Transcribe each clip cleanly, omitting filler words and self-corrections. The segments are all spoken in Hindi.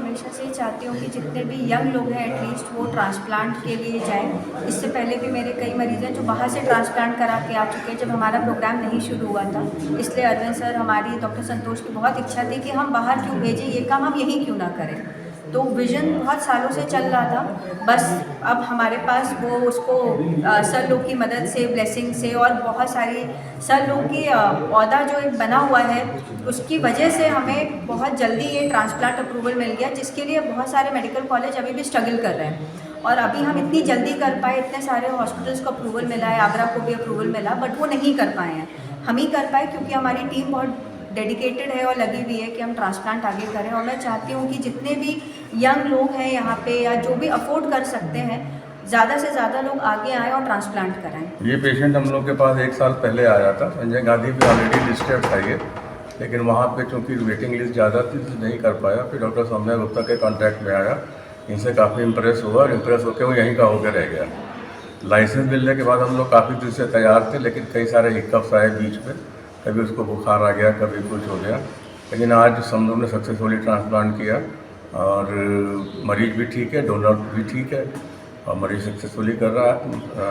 हमेशा से ही चाहती हूँ कि जितने भी यंग लोग हैं एटलीस्ट वो ट्रांसप्लांट के लिए जाएं। इससे पहले भी मेरे कई मरीज़ हैं जो बाहर से ट्रांसप्लांट करा के आ चुके हैं जब हमारा प्रोग्राम नहीं शुरू हुआ था। इसलिए अरविंद सर, हमारी डॉक्टर संतोष की बहुत इच्छा थी कि हम बाहर क्यों भेजें, ये काम हम यहीं क्यों ना करें। तो विज़न बहुत सालों से चल रहा था, बस अब हमारे पास वो उसको सर लोग की मदद से, ब्लेसिंग से और बहुत सारी सर लोग की पौधा जो एक बना हुआ है उसकी वजह से हमें बहुत जल्दी ये ट्रांसप्लांट अप्रूवल मिल गया, जिसके लिए बहुत सारे मेडिकल कॉलेज अभी भी स्ट्रगल कर रहे हैं। और अभी हम इतनी जल्दी कर पाए, इतने सारे हॉस्पिटल्स को अप्रूवल मिला है, आगरा को भी अप्रूवल मिला, बट वो नहीं कर पाए हैं। हम ही कर पाए क्योंकि हमारी टीम बहुत डेडिकेटेड है और लगी हुई है कि हम ट्रांसप्लांट आगे करें। और मैं चाहती हूँ कि जितने भी यंग लोग हैं यहाँ पे या जो भी अफोर्ड कर सकते हैं, ज़्यादा से ज़्यादा लोग आगे आएँ और ट्रांसप्लांट कराएं। ये पेशेंट हम लोग के पास 1 साल पहले आया था। संजय गांधी भी ऑलरेडी लिस्टेड था ये, लेकिन वहाँ पे चूँकि वेटिंग लिस्ट ज़्यादा थी तो नहीं कर पाया। फिर डॉक्टर सौम्या गुप्ता के कॉन्टैक्ट में आया, इनसे काफ़ी इम्प्रेस हुआ और इम्प्रेस होकर वो यहीं का होकर रह गया। लाइसेंस मिलने के बाद हम लोग काफ़ी दिन से तैयार थे, लेकिन कई सारे हिकअप्स आए बीच में, कभी उसको बुखार आ गया, कभी कुछ हो गया। लेकिन आज हम लोग ने सक्सेसफुली ट्रांसप्लांट किया और मरीज भी ठीक है, डोनर भी ठीक है और मरीज सक्सेसफुली कर रहा है।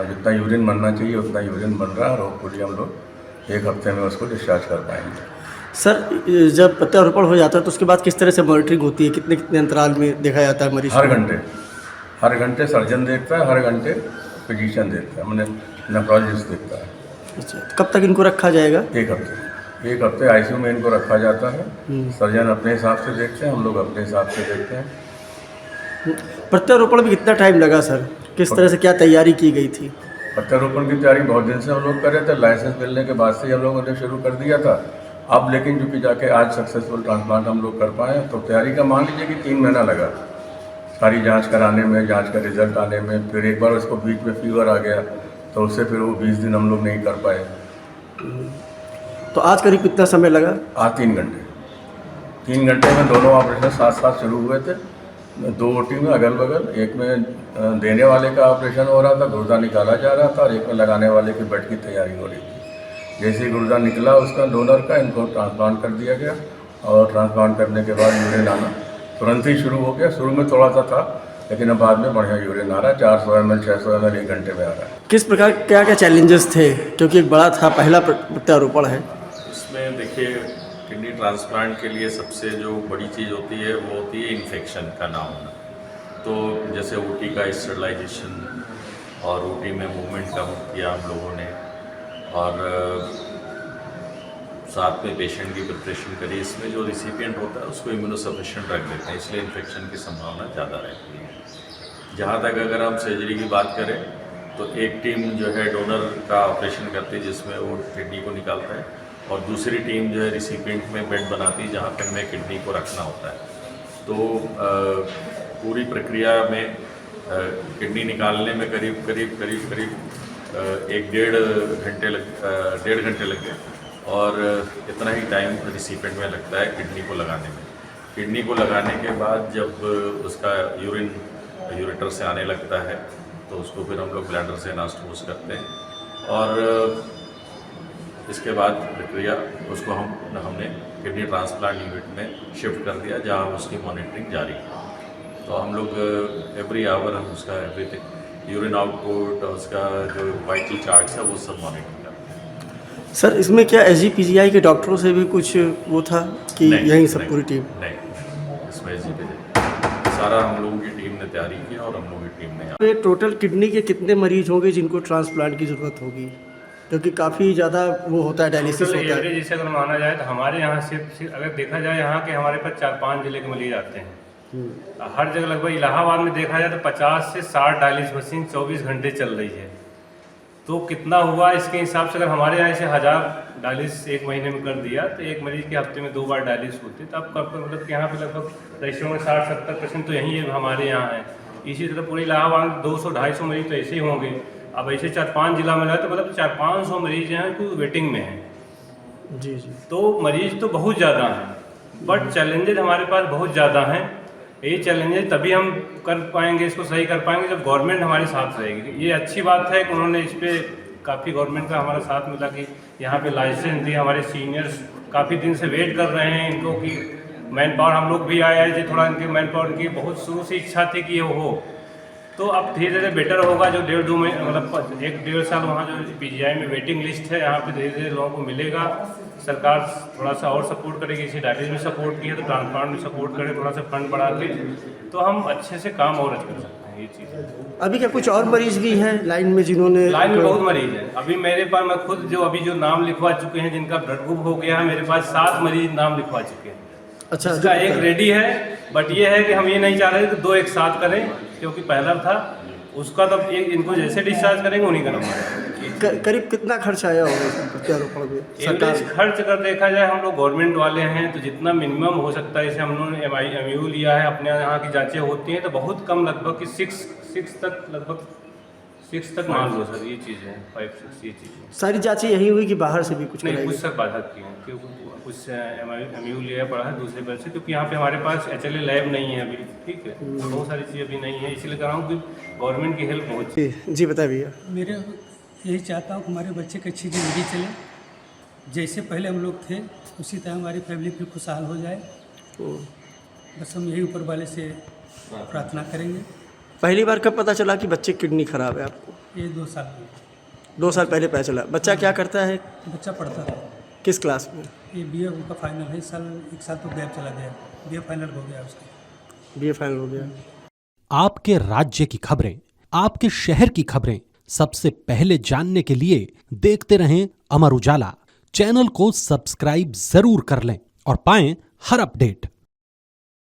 जितना यूरिन बनना चाहिए उतना यूरिन बन रहा है और होपफुली हम लोग 1 हफ्ते में उसको डिस्चार्ज कर पाएंगे। सर, जब प्रत्यारोपण हो जाता है तो उसके बाद किस तरह से मॉनिटरिंग होती है, कितने कितने अंतराल में देखा जाता है मरीज? हर घंटे सर्जन देखता है, हर घंटे फिजिशियन देखता है, मैंने नेफ्रोलॉजिस्ट देखता है। अच्छा, तो कब तक इनको रखा जाएगा? 1 हफ्ते आईसीयू में इनको रखा जाता है। सर्जन अपने हिसाब से देखते हैं, हम लोग अपने हिसाब से देखते हैं। प्रत्यारोपण में कितना टाइम लगा सर? किस तरह से क्या तैयारी की गई थी? प्रत्यारोपण की तैयारी बहुत दिन से हम लोग कर रहे थे। लाइसेंस मिलने के बाद से ही हम लोगों ने शुरू कर दिया था। अब लेकिन चूँकि जाके आज सक्सेसफुल ट्रांसप्लांट हम लोग कर पाए, तो तैयारी का मान लीजिए कि 3 महीना लगा सारी जांच कराने में, जांच का रिजल्ट आने में। फिर एक बार उसको बीच में फीवर आ गया तो उससे फिर वो 20 दिन हम लोग नहीं कर पाए। तो आज करीब कितना समय लगा? आज 3 घंटे। 3 घंटे में दोनों ऑपरेशन साथ साथ शुरू हुए थे। 2 ओटी में अगल बगल, एक में देने वाले का ऑपरेशन हो रहा था, गुर्दा निकाला जा रहा था, और एक में लगाने वाले की बेड की तैयारी हो रही थी। जैसे ही गुर्दा निकला उसका डोनर का, इनको ट्रांसप्लांट कर दिया गया और ट्रांसप्लांट करने के बाद यूरिन आना तुरंत ही शुरू हो गया। शुरू में थोड़ा सा था, लेकिन अब बाद में बढ़िया यूरिन आ रहा है। 400 ml 600 ml 1 घंटे में आ रहा है। किस प्रकार क्या क्या चैलेंजेस थे, क्योंकि एक बड़ा था, पहला प्रत्यारोपण है? इसमें देखिए, किडनी ट्रांसप्लांट के लिए सबसे जो बड़ी चीज़ होती है वो होती है इन्फेक्शन का ना होना। तो जैसे ओटी का स्टरलाइजेशन और ओटी में मूवमेंट कम किया हम लोगों ने, और साथ में पेशेंट की प्रिपरेशन करी। इसमें जो रिसिपिएंट होता है उसको इम्यूनोसफिशिएंट रख देते हैं, इसलिए इन्फेक्शन की संभावना ज़्यादा रहती है। जहाँ तक अगर हम सर्जरी की बात करें तो एक टीम जो है डोनर का ऑपरेशन करती है जिसमें वो किडनी को निकालता है, और दूसरी टीम जो है रिसिपिएंट में बेड बनाती है जहाँ पर हमें किडनी को रखना होता है। तो पूरी प्रक्रिया में किडनी निकालने में करीब 1.5 घंटे लग गए, और इतना ही टाइम रिसिपिएंट में लगता है किडनी को लगाने में। किडनी को लगाने के बाद जब उसका यूरिन यूरेटर से आने लगता है तो उसको फिर हम लोग ब्लैडर से एनास्टोमोस करते हैं, और इसके बाद प्रक्रिया उसको हमने किडनी ट्रांसप्लांट यूनिट में शिफ्ट कर दिया जहाँ उसकी मॉनिटरिंग जारी है। तो हम लोग एवरी आवर हम उसका एवरीथिंग, यूरिन आउटपुट और उसका जो वाइटल चार्ट्स है वो सब मॉनिटर करते हैं। सर, इसमें क्या SGPGI के डॉक्टरों से भी कुछ वो था कि यहीं सब पूरी टीम? नहीं, इसमें SGPGI सारा हम लोगों की टीम ने तैयारी की और हम लोगों की टीम ने। ये टोटल किडनी के कितने मरीज होंगे जिनको ट्रांसप्लांट की ज़रूरत होगी, क्योंकि काफ़ी ज़्यादा वो होता है, डायलिसिस होता है? जैसे अगर माना जाए तो हमारे यहाँ सिर्फ अगर देखा जाए यहाँ के हमारे पास 4-5 जिले के मरीज आते हैं। हर जगह लगभग इलाहाबाद में देखा जाए तो 50 से 60 डायलिसिस मशीन 24 घंटे चल रही है। तो कितना हुआ इसके हिसाब से, अगर हमारे यहाँ से 1000 डायलिसिस 1 महीने में कर दिया तो एक मरीज के हफ्ते में 2 बार डायलिसिस होती है। तो अब मतलब कि यहाँ पे लगभग रेशियो में 60-70% तो यही है हमारे यहाँ है। इसी तरह पूरे इलाहाबाद में 200-250 मरीज तो ऐसे ही होंगे। अब ऐसे 4-5 जिला में तो मतलब 400-500 मरीज यहाँ कोई वेटिंग में हैं। जी जी। तो मरीज तो बहुत ज़्यादा हैं, बट चैलेंजेज हमारे पास बहुत ज़्यादा हैं। ये चैलेंजेज तभी हम कर पाएंगे, इसको सही कर पाएंगे जब गवर्नमेंट हमारे साथ रहेगी। ये अच्छी बात है कि उन्होंने इस पर काफ़ी गवर्नमेंट का हमारा साथ मिला कि यहाँ पे लाइसेंस दी। हमारे सीनियर्स काफ़ी दिन से वेट कर रहे हैं इनको कि मैन पावर हम लोग भी आए हैं, थोड़ा इनके मैन पावर की बहुत शुरू से इच्छा थी कि ये हो, तो अब धीरे धीरे बेटर होगा। जो 1.5-2 महीने मतलब 1-1.5 साल वहाँ जो PGI में वेटिंग लिस्ट है, यहाँ पे धीरे धीरे लोगों को मिलेगा। सरकार थोड़ा सा और सपोर्ट करेगी, इसी डायलिसिस में सपोर्ट की है तो ट्रांसप्लांट में सपोर्ट करे, थोड़ा सा फंड बढ़ा के, तो हम अच्छे से काम और कर सकते हैं। ये चीज़ है। अभी क्या कुछ और मरीज भी हैं लाइन में जिन्होंने लाइन में बहुत मरीज है अभी मेरे पास। मैं खुद जो नाम लिखवा चुके हैं, जिनका ब्लड ग्रुप हो गया है, मेरे पास 7 मरीज नाम लिखवा चुके हैं। अच्छा, इसका एक रेडी है, बट ये है कि हम ये नहीं चाह रहे कि 2 एक साथ करें, क्योंकि पहला था उसका, तब एक इनको जैसे डिस्चार्ज करेंगे उन्हीं का नंबर। करीब कितना खर्च आया होगा इसमें प्रत्यारोपण में? एवरेज खर्च अगर देखा जाए, हम लोग गवर्नमेंट वाले हैं तो जितना मिनिमम हो सकता है, जैसे हम लोगों ने MIU लिया है, अपने यहाँ की जांचें होती हैं तो बहुत कम, लगभग कि 6 तक, लगभग 6 तक मान लो सर। ये चीज़ है 5-6 ये चीज़ है। सारी जांचें यहीं हुई कि बाहर से भी कुछ नहीं, कराई कुछ गई? सर बाहर की हैं, क्योंकि कुछ MIU लिया पड़ा है दूसरे पर से, क्योंकि यहाँ पे हमारे पास HLA लैब नहीं है अभी, ठीक है, बहुत सारी चीज़ अभी नहीं है, इसीलिए कह रहा हूँ कि गवर्नमेंट की हेल्प बहुत चाहिए। जी बताए भैया। मेरे यही चाहता हूँ कि हमारे बच्चे की अच्छी ज़िंदगी चले, जैसे पहले हम लोग थे उसी तरह हमारी फैमिली फिर खुशहाल हो जाए। बस हम यही ऊपर वाले से प्रार्थना करेंगे। पहली बार कब पता चला कि बच्चे किडनी खराब है आपको? ये 2 साल में 2 साल पहले पता चला। बच्चा क्या करता है? बच्चा पढ़ता था, किस क्लास में? ये BA उनका फाइनल है। इस साल 1 साल तो गैप चला गया, BA फाइनल हो गया उसका। BA फाइनल हो गया। आपके राज्य की खबरें, आपके शहर की खबरें सबसे पहले जानने के लिए देखते रहें अमर उजाला। चैनल को सब्सक्राइब जरूर कर लें और पाएं हर अपडेट।